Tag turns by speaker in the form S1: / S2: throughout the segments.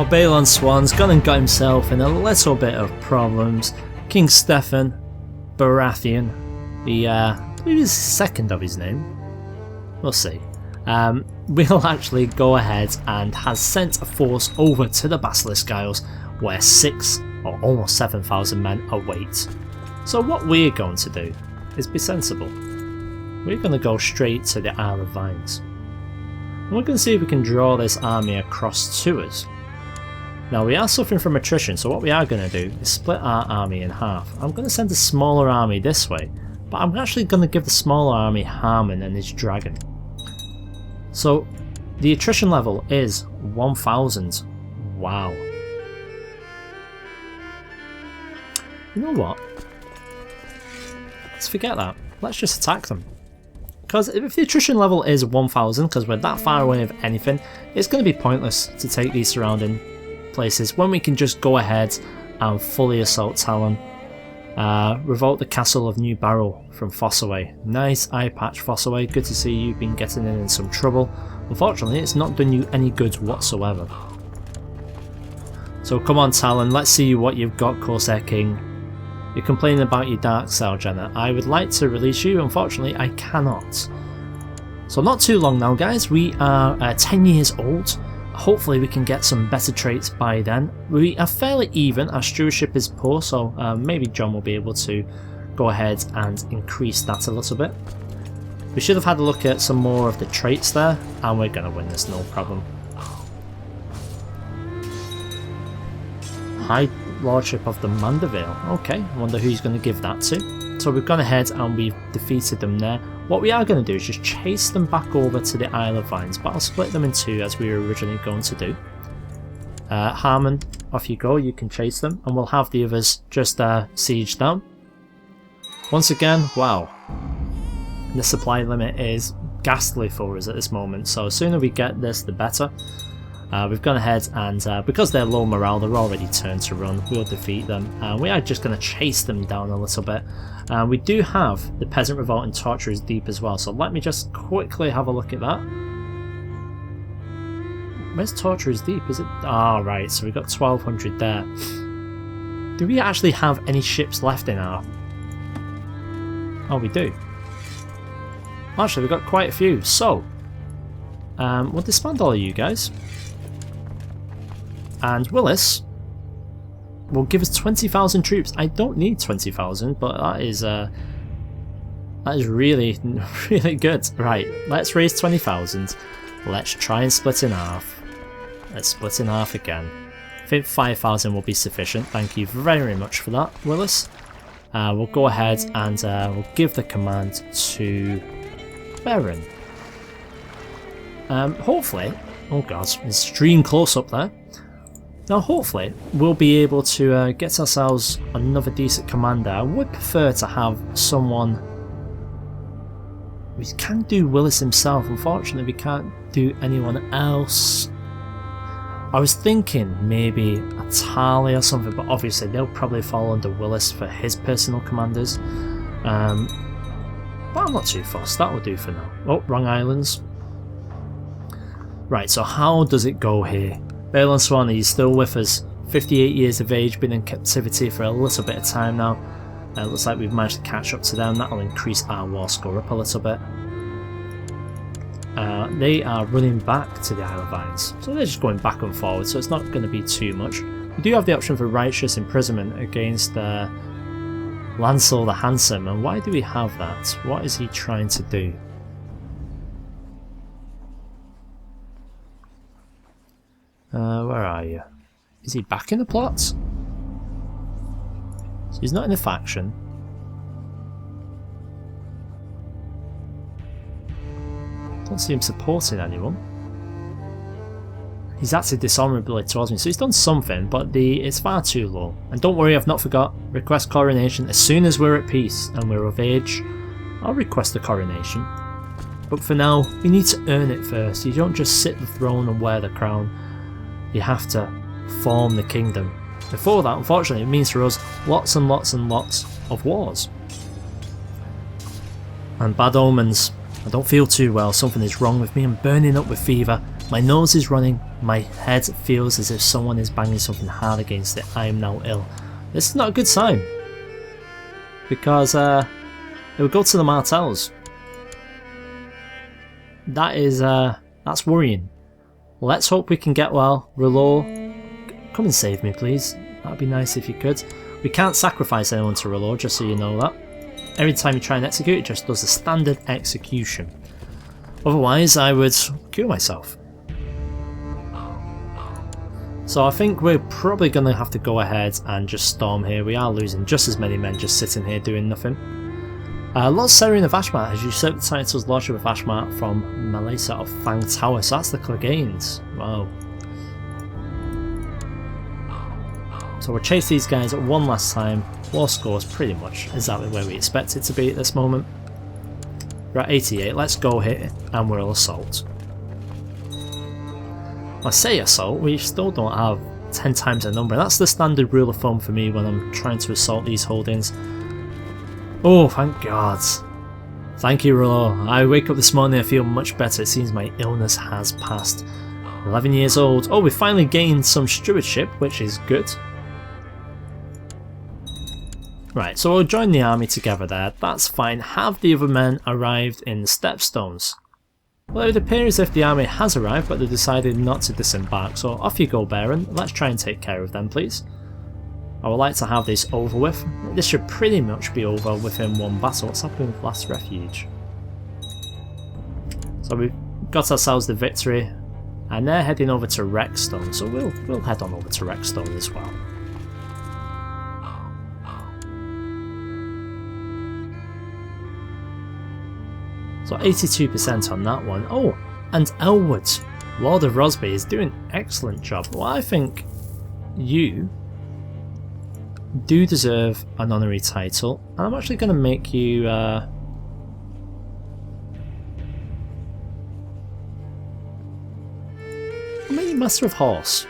S1: Well, Balon Swan's gone and got himself in a little bit of problems. King Stefan Baratheon, I believe is second of his name. We'll see. Will actually go ahead and has sent a force over to the Basilisk Isles where 6,000 or almost 7,000 men await. So what we're going to do is be sensible. We're going to go straight to the Isle of Vines. And we're going to see if we can draw this army across to us. Now we are suffering from attrition, so what we are going to do is split our army in half. I'm going to send a smaller army this way, but I'm actually going to give the smaller army Harmon and his dragon. So the attrition level is 1,000. Wow. You know what? Let's forget that. Let's just attack them. Because if the attrition level is 1,000, because we're that far away of anything, it's going to be pointless to take these surrounding places when we can just go ahead and fully assault Talon. Revolt the castle of New Barrow from Fossaway. Nice eye patch, Fossaway. Good to see you've been getting in some trouble. Unfortunately, it's not done you any good whatsoever. So come on, Talon, let's see what you've got, Corsair King. You're complaining about your dark cell, Jenna. I would like to release you, unfortunately I cannot. So not too long now, guys. We are 10 years old. Hopefully we can get some better traits by then. We are fairly even, our stewardship is poor, so maybe John will be able to go ahead and increase that a little bit. We should have had a look at some more of the traits there, and we're going to win this, no problem. High Lordship of the Mandervale. Okay, I wonder who he's going to give that to. So we've gone ahead and we've defeated them there. What we are going to do is just chase them back over to the Isle of Vines, but I'll split them in two as we were originally going to do. Harmon, off you go, you can chase them, and we'll have the others just siege down. Once again, wow, the supply limit is ghastly for us at this moment, so the sooner we get this the better. We've gone ahead and because they're low morale, they're already turned to run, we'll defeat them. We are just going to chase them down a little bit. We do have the Peasant Revolt and Torturer's Deep as well, so let me just quickly have a look at that. Where's Torturer's Deep? Is it? Ah, right, so we've got 1,200 there. Do we actually have any ships left in our... Oh, we do. Actually, we've got quite a few, so... we'll disband all of you guys. And Willis will give us 20,000 troops. I don't need 20,000, but that is really, really good. Right, let's raise 20,000. Let's try and split in half. Let's split in half again. I think 5,000 will be sufficient. Thank you very much for that, Willis. We'll go ahead and we'll give the command to Baron. Hopefully, oh god, extreme close up there. Now hopefully we'll be able to get ourselves another decent commander. I would prefer to have someone... We can do Willis himself, unfortunately we can't do anyone else. I was thinking maybe a Tali or something, but obviously they'll probably fall under Willis for his personal commanders. But I'm not too fussed, that will do for now. Oh, wrong islands. Right, so how does it go here? Balon Swan, he's still with us. 58 years of age, been in captivity for a little bit of time now. Looks like we've managed to catch up to them. That'll increase our war score up a little bit. They are running back to the Isle of Vines, so they're just going back and forward, so it's not going to be too much. We do have the option for righteous imprisonment against Lancel the Handsome, and why do we have that? What is he trying to do? Where are you? Is he back in the plot? So he's not in the faction. Don't see him supporting anyone. He's acted dishonourably towards me, so he's done something, but it's far too low. And don't worry, I've not forgot. Request coronation as soon as we're at peace and we're of age. I'll request the coronation. But for now, we need to earn it first. You don't just sit the throne and wear the crown. You have to form the kingdom. Before that, unfortunately, it means for us lots and lots and lots of wars. And bad omens. I don't feel too well. Something is wrong with me. I'm burning up with fever. My nose is running, my head feels as if someone is banging something hard against it. I am now ill. This is not a good sign, because it will go to the Martells. That's worrying. Let's hope we can get well. R'hllor, come and save me, please. That'd be nice if you could. We can't sacrifice anyone to R'hllor, just so you know that. Every time you try and execute, it just does a standard execution. Otherwise, I would kill myself. So I think we're probably going to have to go ahead and just storm here. We are losing just as many men just sitting here doing nothing. Lord Serion of Ashmart has usurped the titles Lordship of Ashmart from Malesa of Fang Tower. So that's the Cleganes. Wow. So we'll chase these guys one last time. War score is pretty much exactly where we expect it to be at this moment. We're at 88, let's go here and we'll assault. I say assault, we still don't have 10 times the number. That's the standard rule of thumb for me when I'm trying to assault these holdings. Oh, thank God. Thank you, R'hllor. I wake up this morning, I feel much better. It seems my illness has passed. 11 years old. Oh, we finally gained some stewardship, which is good. Right, so we'll join the army together there. That's fine. Have the other men arrived in the Stepstones? Well, it would appear as if the army has arrived, but they've decided not to disembark. So off you go, Baron. Let's try and take care of them, please. I would like to have this over with. This should pretty much be over within one battle. What's happening with Last Refuge? So we've got ourselves the victory, and they're heading over to Rexstone. So we'll head on over to Rexstone as well. So 82% on that one. Oh, and Elwood, Lord of Rosby, is doing an excellent job. Well, I think you do deserve an honorary title, and I'm actually going to make you maybe Master of Horse.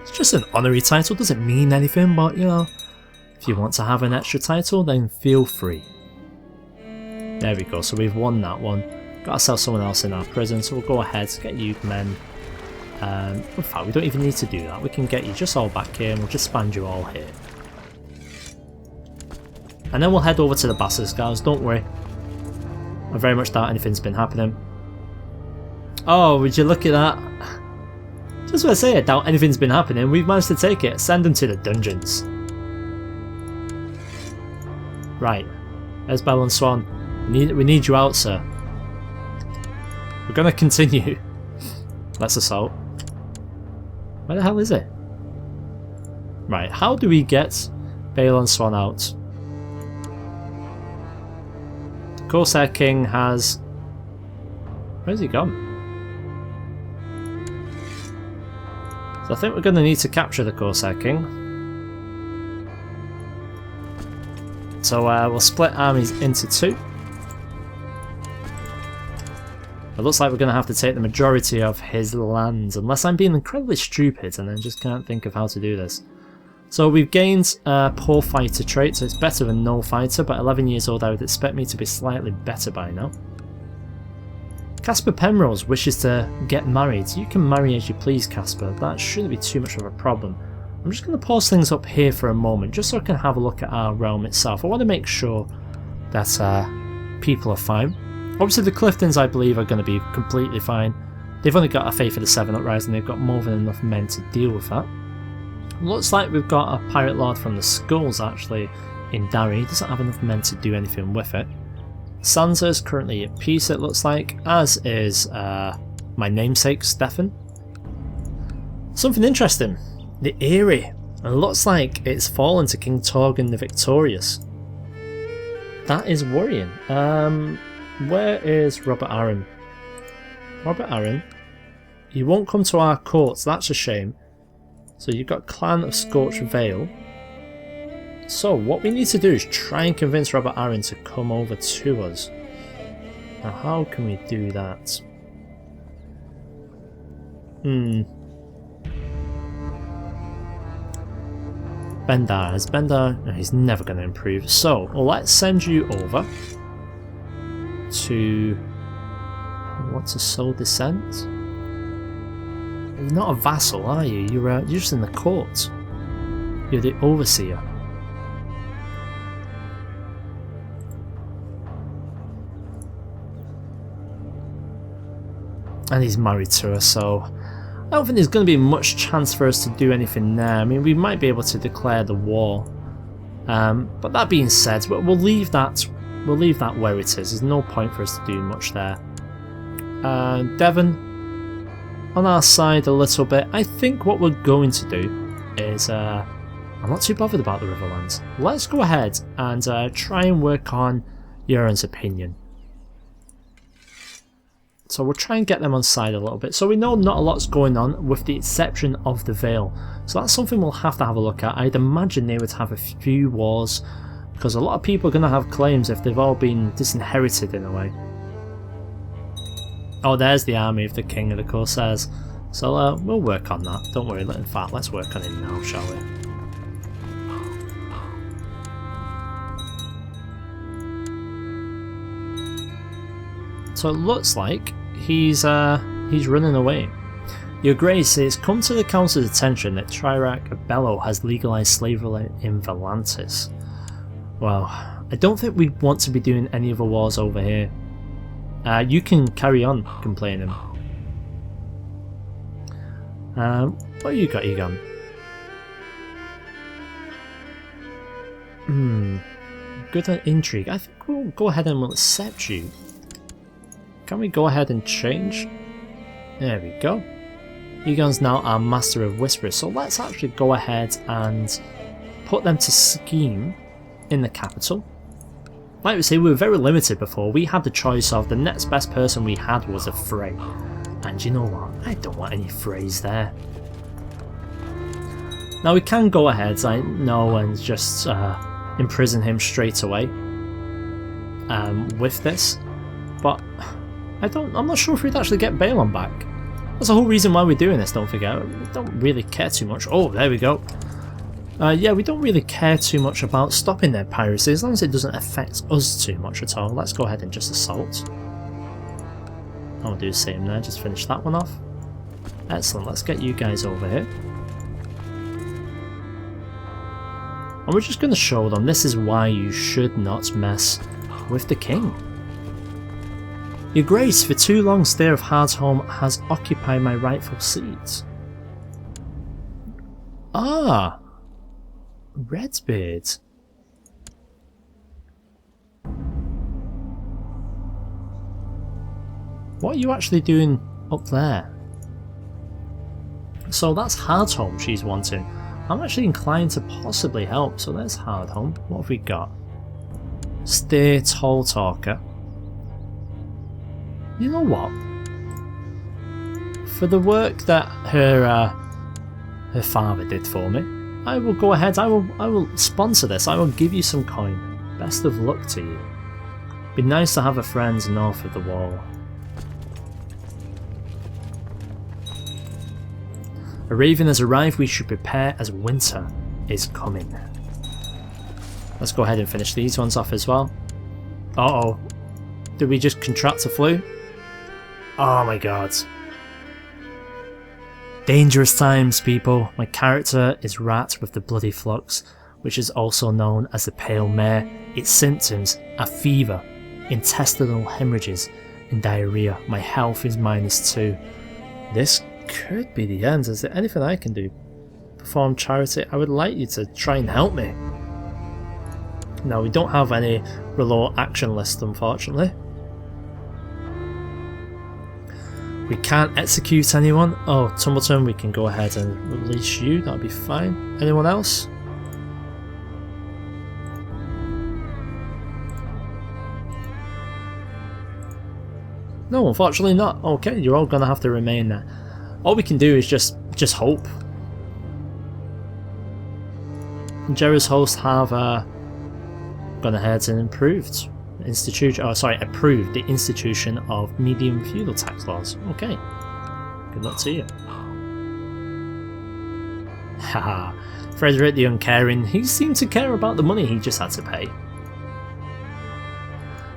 S1: It's just an honorary title, doesn't mean anything, but you know, if you want to have an extra title, then feel free. There we go, so we've won that one. Got ourselves someone else in our prison, so we'll go ahead, get you men. In fact, we don't even need to do that. We can get you just all back here and we'll just span you all here. And then we'll head over to the Basilisk Guards, don't worry. I very much doubt anything's been happening. Oh, would you look at that? Just want to say, I doubt anything's been happening. We've managed to take it. Send them to the dungeons. Right. There's Bell and Swan. We need you out, sir. We're going to continue. Let's assault. Where the hell is it? Right, how do we get Bale and Swan out? The Crusader King has... Where's he gone? So I think we're going to need to capture the Crusader King. So we'll split armies into two. It looks like we're going to have to take the majority of his lands, unless I'm being incredibly stupid and I just can't think of how to do this. So we've gained poor fighter trait, so it's better than no fighter, but 11 years old I would expect me to be slightly better by now. Casper Penrose wishes to get married. You can marry as you please, Casper. That shouldn't be too much of a problem. I'm just going to pause things up here for a moment, just so I can have a look at our realm itself. I want to make sure that people are fine. Obviously the Cliftons, I believe, are going to be completely fine. They've only got a Faith of the Seven Uprising, they've got more than enough men to deal with that. Looks like we've got a Pirate Lord from the Skulls, actually, in Darry. He doesn't have enough men to do anything with it. Sansa is currently at peace, it looks like, as is my namesake, Stefan. Something interesting. The Eyrie. It looks like it's fallen to King Torgon the Victorious. That is worrying. Where is Robert Arryn? Robert Arryn, you won't come to our courts, that's a shame. So you've got Clan of Scorched Vale. So what we need to do is try and convince Robert Arryn to come over to us. Now how can we do that? Bendar. Is Bendar... No, he's never going to improve. So let's send you over to want to sow dissent? You're not a vassal, are you? You're just in the court. You're the overseer. And he's married to her, so I don't think there's going to be much chance for us to do anything there. I mean, we might be able to declare the war, but that being said, we'll leave that. We'll leave that where it is. There's no point for us to do much there. Devon, on our side a little bit. I think what we're going to do is, I'm not too bothered about the Riverlands. Let's go ahead and try and work on Euron's opinion. So we'll try and get them on side a little bit. So we know not a lot's going on with the exception of the Vale. So that's something we'll have to have a look at. I'd imagine they would have a few wars, because a lot of people are going to have claims if they've all been disinherited in a way. Oh, there's the army of the King of the Corsairs. So we'll work on that. Don't worry. In fact, let's work on it now, shall we? So it looks like he's running away. Your Grace, it's come to the Council's attention that Triarch Bello has legalised slavery in Volantis. Well, I don't think we want to be doing any other wars over here. You can carry on complaining. What you got, Egon? Good at intrigue. I think we'll go ahead and we'll accept you. Can we go ahead and change? There we go. Egon's now our Master of Whispers, so let's actually go ahead and put them to scheme in the capital. Like we say, we were very limited before. We had the choice of the next best person we had was a Frey. And you know what? I don't want any Freys there. Now we can go ahead, I know, and just imprison him straight away with this. But I'm not sure if we'd actually get Balon back. That's the whole reason why we're doing this, don't forget. We don't really care too much. Oh, there we go. Yeah, we don't really care too much about stopping their piracy, as long as it doesn't affect us too much at all. Let's go ahead and just assault. I'll do the same there, just finish that one off. Excellent, let's get you guys over here. And we're just going to show them this is why you should not mess with the king. Your Grace, for too long stay of Hardhome has occupied my rightful seat. Ah, Redbeard. What are you actually doing up there? So that's Hardhome she's wanting. I'm actually inclined to possibly help, so there's Hardhome. What have we got? Stay Tall Talker. You know what? For the work that her father did for me, I will go ahead, I will sponsor this, I will give you some coin. Best of luck to you. Be nice to have a friend north of the wall. A raven has arrived, we should prepare as winter is coming. Let's go ahead and finish these ones off as well. Uh-oh. Did we just contract a flu? Oh my god. Dangerous times, people. My character is Rat with the Bloody Flux, which is also known as the Pale Mare. Its symptoms are fever, intestinal hemorrhages, and diarrhea. My health is -2. This could be the end. Is there anything I can do? Perform charity. I would like you to try and help me. Now, we don't have any reload action list, unfortunately. We can't execute anyone. Oh, Tumbleton, we can go ahead and release you. That'll be fine. Anyone else? No, unfortunately not. Okay, you're all going to have to remain there. All we can do is just hope. Jerry's hosts have gone ahead and approved the institution of medium feudal tax laws. Okay, good luck to you. Haha, Frederick the Uncaring, he seemed to care about the money he just had to pay.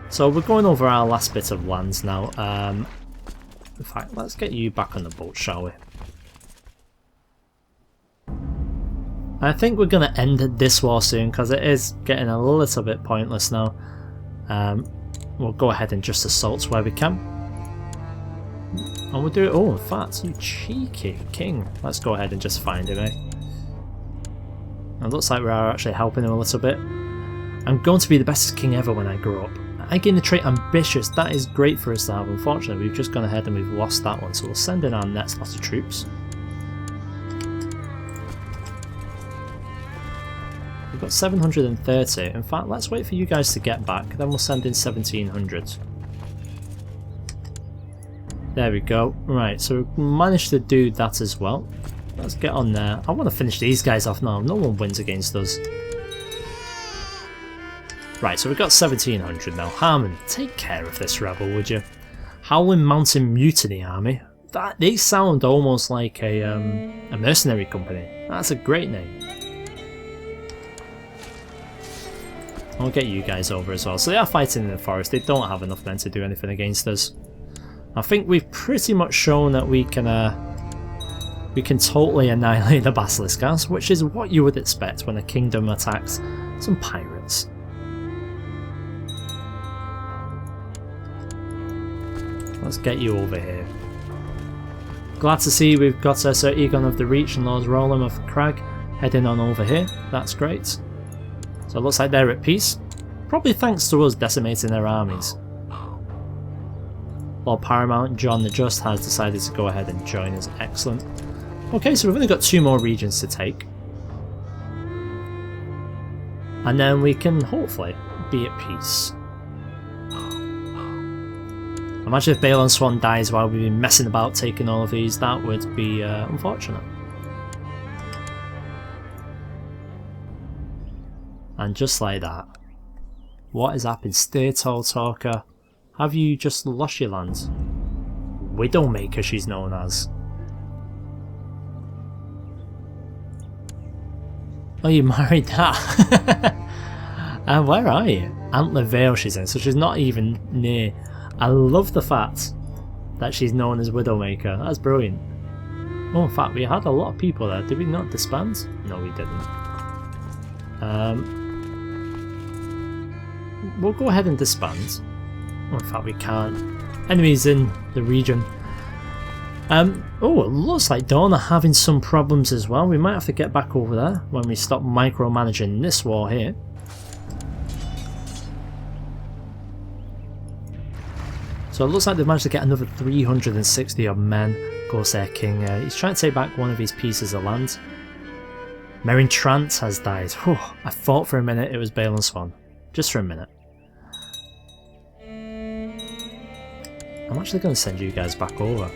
S1: So we're going over our last bit of lands now. In fact, let's get you back on the boat, shall we? I think we're going to end this war soon because it is getting a little bit pointless now. We'll go ahead and just assault where we can. And we'll do it. Oh, in fact, you cheeky king. Let's go ahead and just find him, eh? It looks like we are actually helping him a little bit. I'm going to be the best king ever when I grow up. I gain the trait ambitious. That is great for us to have. Unfortunately, we've just gone ahead and we've lost that one. So we'll send in our next lot of troops. We've got 730. In fact, let's wait for you guys to get back. Then we'll send in 1700. There we go. Right, so we've managed to do that as well. Let's get on there. I want to finish these guys off now. No one wins against us. Right, so we've got 1700 now. Harmon, take care of this rebel, would you? Howling Mountain Mutiny Army. They sound almost like a mercenary company. That's a great name. I'll get you guys over as well. So they are fighting in the forest. They don't have enough men to do anything against us. I think we've pretty much shown that we can totally annihilate the Basiliscas, which is what you would expect when a kingdom attacks some pirates. Let's get you over here. Glad to see we've got Sir Egon of the Reach and Lord Roland of Crag heading on over here. That's great. So it looks like they're at peace. Probably thanks to us decimating their armies. Lord Paramount John the Just has decided to go ahead and join us. Excellent. Okay, so we've only got 2 more regions to take. And then we can hopefully be at peace. Imagine if Balon Swan dies while we've been messing about taking all of these. That would be unfortunate. And just like that. What has happened? Stay tall, talker. Have you just lost your land? Widowmaker she's known as. Oh, you married that? And where are you? Antler Vale she's in, so she's not even near. I love the fact that she's known as Widowmaker. That's brilliant. Oh, in fact, we had a lot of people there. Did we not disband? No, we didn't. We'll go ahead and disband. Oh, in fact, we can't. Enemies in the region. Oh, it looks like Dawn are having some problems as well. We might have to get back over there when we stop micromanaging this war here. So it looks like they've managed to get another 360 odd men. Of course, their king, he's trying to take back one of his pieces of land. Meryn Trant has died. Whew, I thought for a minute it was Balon Swan. Just for a minute. I'm actually going to send you guys back over.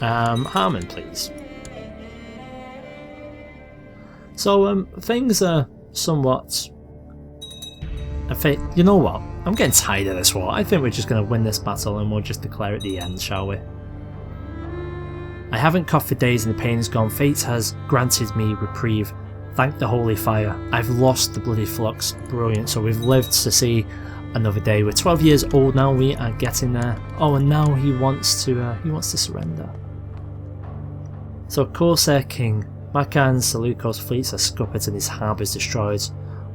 S1: Harmon, please. So, things are somewhat... You know what? I'm getting tired of this war. I think we're just going to win this battle and we'll just declare it the end, shall we? I haven't coughed for days and the pain is gone. Fate has granted me reprieve. Thank the holy fire. I've lost the bloody flux. Brilliant. So we've lived to see another day. We're 12 years old now. We are getting there. Oh, and now he wants to surrender. So Corsair King, Makan Saluko's fleets are scuppered and his harbours destroyed.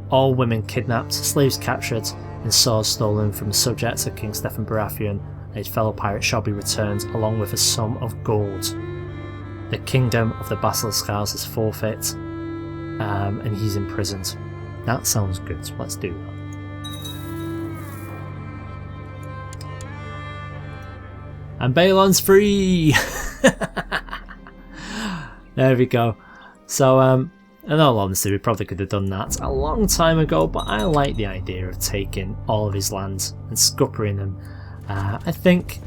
S1: All women kidnapped, slaves captured, and swords stolen from the subjects of King Stefan Baratheon, and his fellow pirates shall be returned along with a sum of gold. The kingdom of the Basiliscas is forfeit, and he's imprisoned. That sounds good. Let's do that. And Balon's free! There we go. So, in all honesty, we probably could have done that a long time ago, but I like the idea of taking all of his lands and scuppering them. I think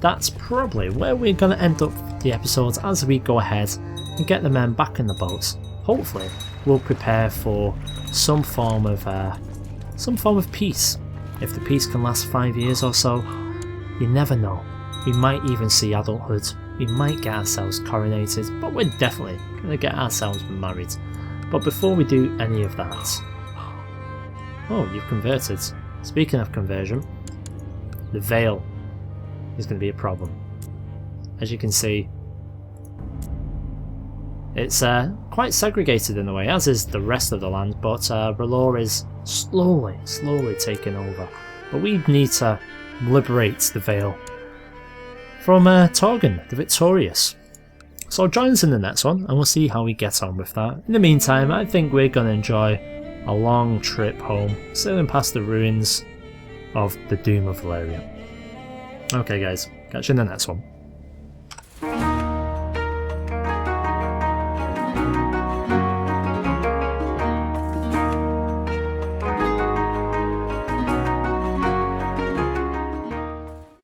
S1: that's probably where we're going to end up the episodes as we go ahead and get the men back in the boats. Hopefully, we'll prepare for some form of peace. If the peace can last 5 years or so, you never know. We might even see adulthood. We might get ourselves coronated, but we're definitely going to get ourselves married. But before we do any of that... Oh, you've converted. Speaking of conversion, the Vale is going to be a problem. as you can see, it's quite segregated in a way, as is the rest of the land, but Rennar is slowly taking over. But we need to liberate the Vale from Torgon, the Victorious. So join us in the next one, and we'll see how we get on with that. In the meantime, I think we're going to enjoy a long trip home, sailing past the ruins of the Doom of Valyria. Okay guys, catch you in the next one.